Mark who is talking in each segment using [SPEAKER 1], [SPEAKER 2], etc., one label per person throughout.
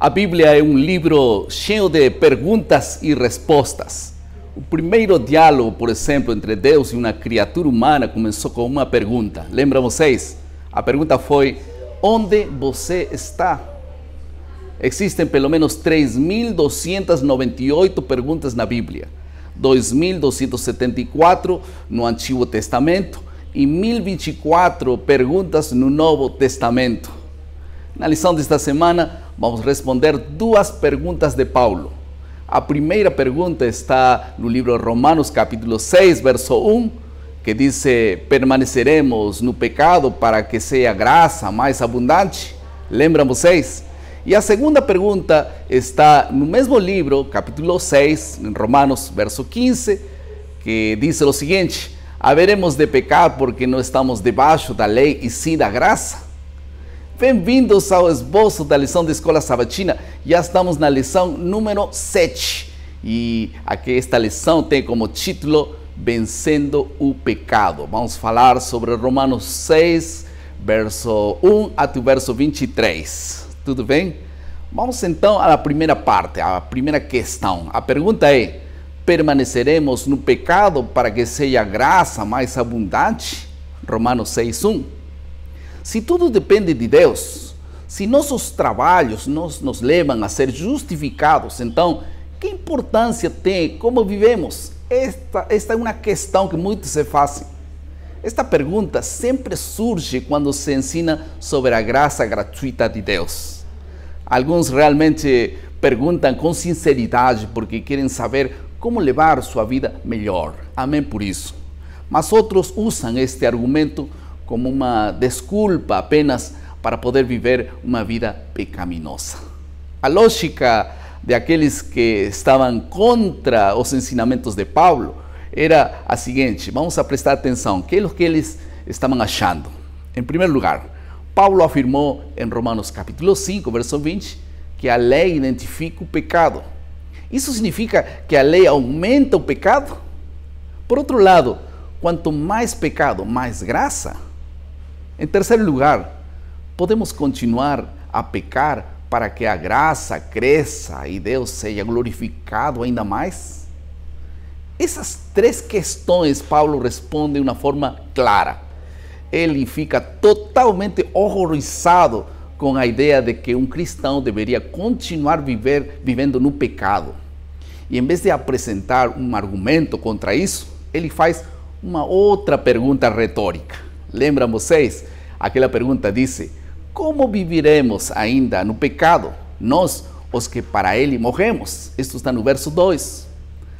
[SPEAKER 1] A Bíblia é um livro cheio de perguntas e respostas. O primeiro diálogo, por exemplo, entre Deus e uma criatura humana começou com uma pergunta. Lembram vocês? A pergunta foi: onde você está? Existem pelo menos 3.298 perguntas na Bíblia, 2.274 no Antigo Testamento e 1.024 perguntas no Novo Testamento. Na lição desta semana, vamos responder duas perguntas de Paulo. A primeira pergunta está no livro Romanos capítulo 6, verso 1, que diz: permaneceremos no pecado para que seja graça mais abundante? Lembram vocês? E a segunda pergunta está no mesmo livro, capítulo 6, em Romanos, verso 15, que diz o seguinte: haveremos de pecar porque não estamos debaixo da lei e sim da graça? Bem-vindos ao esboço da lição da Escola Sabatina. Já estamos na lição número 7. E aqui esta lição tem como título Vencendo o Pecado. Vamos falar sobre Romanos 6, verso 1 até o verso 23. Tudo bem? Vamos então à primeira parte, à primeira questão. A pergunta é: permaneceremos no pecado para que seja graça mais abundante? Romanos 6, 1. Se tudo depende de Deus, se nossos trabalhos nos levam a ser justificados, então, que importância tem como vivemos? Esta é uma questão que muitos se fazem. Esta pergunta sempre surge quando se ensina sobre a graça gratuita de Deus. Alguns realmente perguntam com sinceridade porque querem saber como levar sua vida melhor. Amém por isso. Mas outros usam este argumento como uma desculpa apenas para poder viver uma vida pecaminosa. A lógica de aqueles que estavam contra os ensinamentos de Paulo era a seguinte: vamos a prestar atenção, que é o que eles estavam achando. Em primeiro lugar, Paulo afirmou em Romanos capítulo 5, verso 20, que a lei identifica o pecado. Isso significa que a lei aumenta o pecado? Por outro lado, quanto mais pecado, mais graça? Em terceiro lugar, podemos continuar a pecar para que a graça cresça e Deus seja glorificado ainda mais? Essas três questões Paulo responde de uma forma clara. Ele fica totalmente horrorizado com a ideia de que um cristão deveria continuar vivendo no pecado. E em vez de apresentar um argumento contra isso, ele faz uma outra pergunta retórica. Lembram vocês? Aquela pergunta disse: como viviremos ainda no pecado, nós, os que para ele morremos? Isto está no verso 2.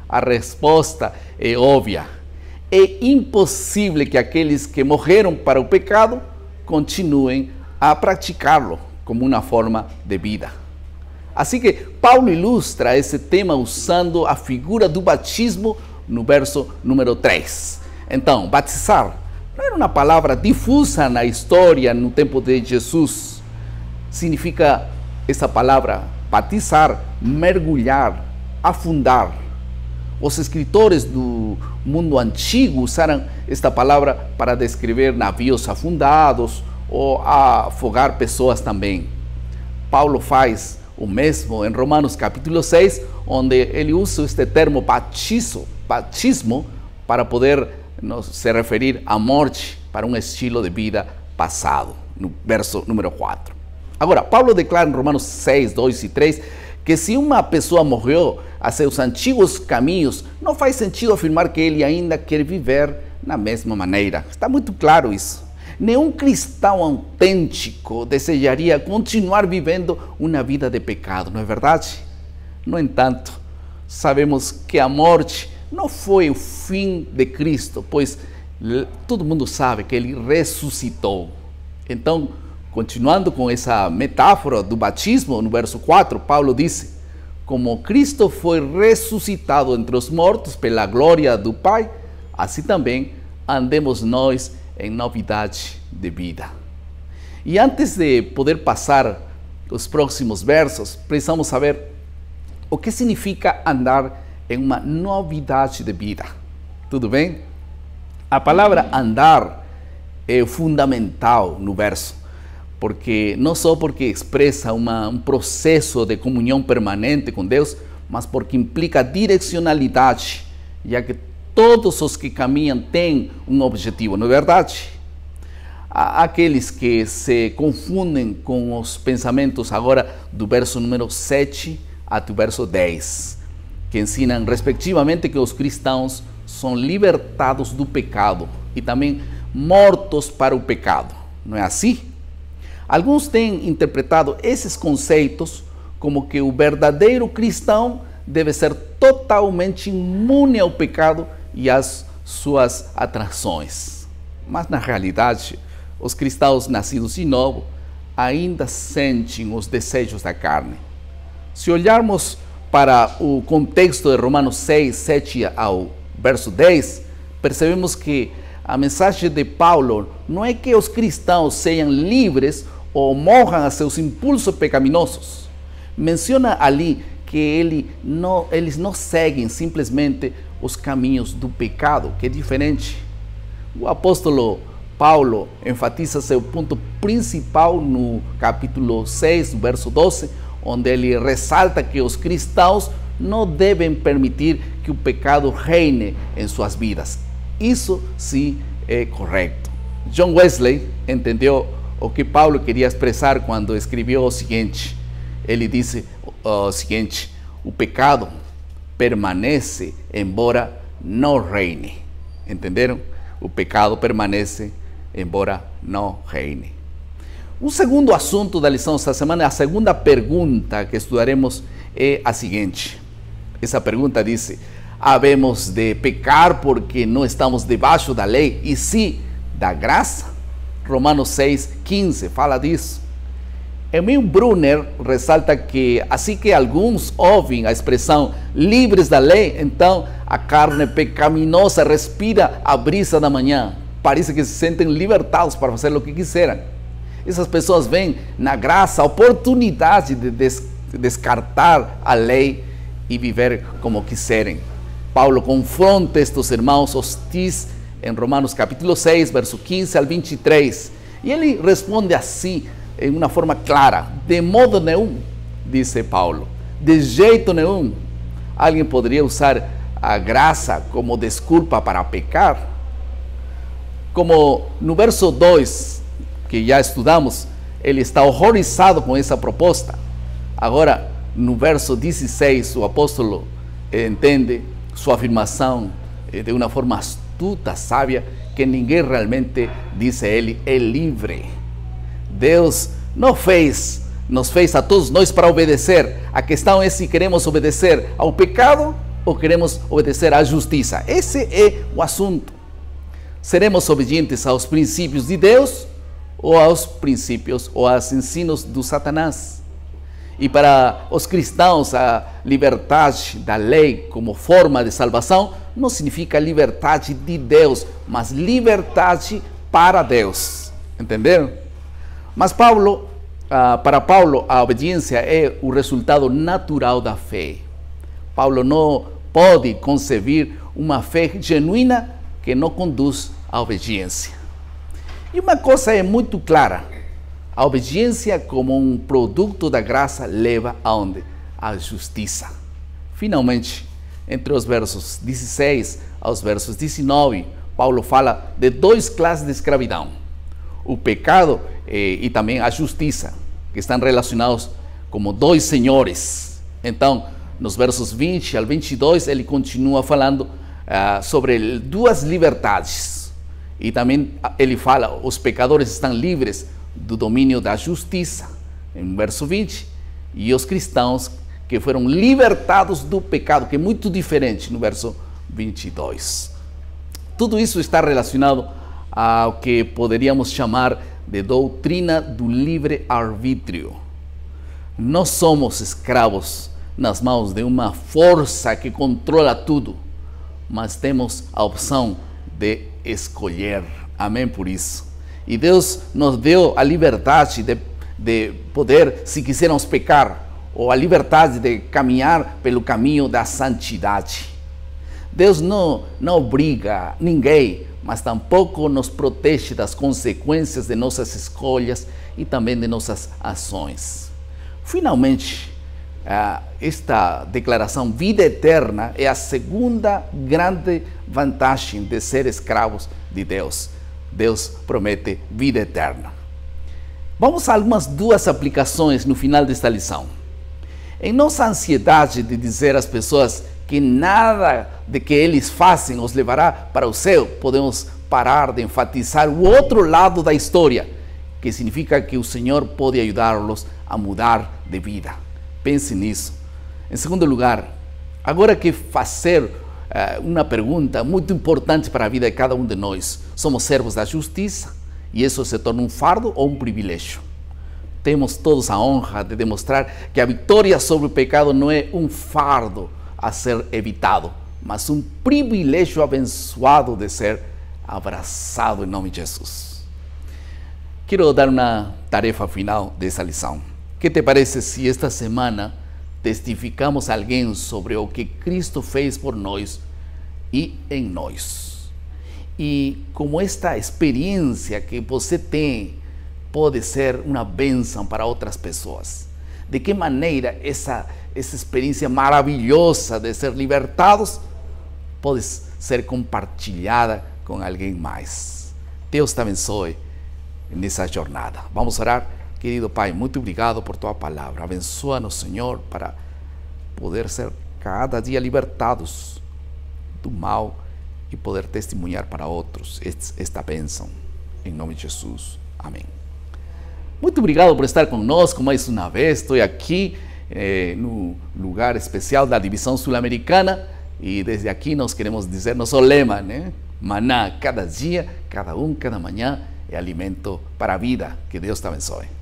[SPEAKER 1] A resposta é óbvia. É impossível que aqueles que morreram para o pecado continuem a praticá-lo como uma forma de vida. Assim que Paulo ilustra esse tema usando a figura do batismo no verso número 3. Então, batizar não era uma palavra difusa na história no tempo de Jesus. Significa essa palavra batizar, mergulhar, afundar. Os escritores do mundo antigo usaram esta palavra para descrever navios afundados ou afogar pessoas também. Paulo faz o mesmo em Romanos capítulo 6, onde ele usa este termo batismo para poder se referir à morte para um estilo de vida passado, no verso número 4. Agora, Paulo declara em Romanos 6, 2 e 3 que se uma pessoa morreu a seus antigos caminhos, não faz sentido afirmar que ele ainda quer viver na mesma maneira. Está muito claro isso. Nenhum cristão autêntico desejaria continuar vivendo uma vida de pecado, não é verdade? No entanto, sabemos que a morte não foi o fim de Cristo, pois todo mundo sabe que ele ressuscitou. Então, continuando com essa metáfora do batismo, no verso 4, Paulo disse: como Cristo foi ressuscitado entre os mortos pela glória do Pai, assim também andemos nós em novidade de vida. E antes de poder passar os próximos versos, precisamos saber o que significa andar em uma novidade de vida. Tudo bem? A palavra andar é fundamental no verso. porque não só porque expressa um processo de comunhão permanente com Deus, mas porque implica direcionalidade, já que todos os que caminham têm um objetivo, não é verdade? Há aqueles que se confundem com os pensamentos agora do verso número 7 até o verso 10, que ensinam respectivamente que os cristãos são libertados do pecado e também mortos para o pecado. Não é assim? Alguns têm interpretado esses conceitos como que o verdadeiro cristão deve ser totalmente imune ao pecado e às suas atrações. Mas na realidade, os cristãos nascidos de novo ainda sentem os desejos da carne. Se olharmos para o contexto de Romanos 6, 7 ao verso 10, percebemos que a mensagem de Paulo não é que os cristãos sejam livres ou morram a seus impulsos pecaminosos. Menciona ali que eles não seguem simplesmente os caminhos do pecado, que é diferente. O apóstolo Paulo enfatiza seu ponto principal no capítulo 6, verso 12, onde ele ressalta que os cristãos não devem permitir que o pecado reine em suas vidas. Isso sim é correto. John Wesley entendeu o que Paulo queria expressar quando escreveu o seguinte. Ele disse o seguinte: o pecado permanece embora não reine. Entenderam? O pecado permanece embora não reine. O segundo assunto da lição esta semana, a segunda pergunta que estudaremos é a seguinte. Essa pergunta diz: havemos de pecar porque não estamos debaixo da lei e sim da graça? Romanos 6, 15 fala disso. Emil Brunner ressalta que assim que alguns ouvem a expressão livres da lei, então a carne pecaminosa respira a brisa da manhã. Parece que se sentem libertados para fazer o que quiserem. Essas pessoas veem na graça a oportunidade de descartar a lei e viver como quiserem. Paulo confronta estes irmãos hostis em Romanos capítulo 6, verso 15 ao 23. E ele responde assim, em uma forma clara: de modo nenhum, disse Paulo, de jeito nenhum. Alguém poderia usar a graça como desculpa para pecar? Como no verso 2, que já estudamos, ele está horrorizado com essa proposta. Agora, no verso 16, o apóstolo entende sua afirmação de uma forma astuta, sábia, que ninguém realmente, disse ele, é livre. Deus nos fez a todos nós para obedecer. A questão é se queremos obedecer ao pecado ou queremos obedecer à justiça. Esse é o assunto. Seremos obedientes aos princípios de Deus ou aos princípios ou aos ensinos do Satanás? E para os cristãos, a liberdade da lei como forma de salvação não significa liberdade de Deus, mas liberdade para Deus. Entenderam? Mas para Paulo, a obediência é o resultado natural da fé. Paulo não pode conceber uma fé genuína que não conduz à obediência. E uma coisa é muito clara: a obediência como um produto da graça leva aonde? À justiça. Finalmente, entre os versos 16 aos versos 19, Paulo fala de duas classes de escravidão: o pecado e também a justiça, que estão relacionados como dois senhores. Então, nos versos 20 ao 22, ele continua falando sobre duas liberdades. E também ele fala: os pecadores estão livres do domínio da justiça, em verso 20, e os cristãos que foram libertados do pecado, que é muito diferente, no verso 22. Tudo isso está relacionado ao que poderíamos chamar de doutrina do livre-arbítrio. Nós somos escravos nas mãos de uma força que controla tudo, mas temos a opção de escolher. Amém por isso. E Deus nos deu a liberdade de poder, se quisermos pecar, ou a liberdade de caminhar pelo caminho da santidade. Deus não obriga ninguém mas tampouco nos protege das consequências de nossas escolhas e também de nossas ações. Finalmente, esta declaração vida eterna é a segunda grande vantagem de ser escravos de Deus. Deus promete vida eterna. Vamos a algumas duas aplicações no final desta lição. Em nossa ansiedade de dizer às pessoas que nada de que eles fazem os levará para o céu, podemos parar de enfatizar o outro lado da história, que significa que o Senhor pode ajudá-los a mudar de vida. Pense nisso. Em segundo lugar, agora que fazer uma pergunta muito importante para a vida de cada um de nós. Somos servos da justiça e isso se torna um fardo ou um privilégio? Temos todos a honra de demonstrar que a vitória sobre o pecado não é um fardo a ser evitado, mas um privilégio abençoado de ser abraçado em nome de Jesus. Quero dar uma tarefa final dessa lição. Que te parece se esta semana testificamos a alguém sobre o que Cristo fez por nós e em nós? E como esta experiência que você tem pode ser uma bênção para outras pessoas. De que maneira essa experiência maravilhosa de ser libertados pode ser compartilhada com alguém mais. Deus te abençoe nessa jornada. Vamos orar. Querido Pai, muito obrigado por tua palavra. Abençoa-nos, Senhor, para poder ser cada dia libertados do mal e poder testemunhar para outros esta bênção. Em nome de Jesus. Amém. Muito obrigado por estar conosco mais uma vez. Estou aqui no lugar especial da divisão sul-americana e desde aqui nós queremos dizer nosso lema, né? Maná, cada dia, cada manhã é alimento para a vida. Que Deus te abençoe.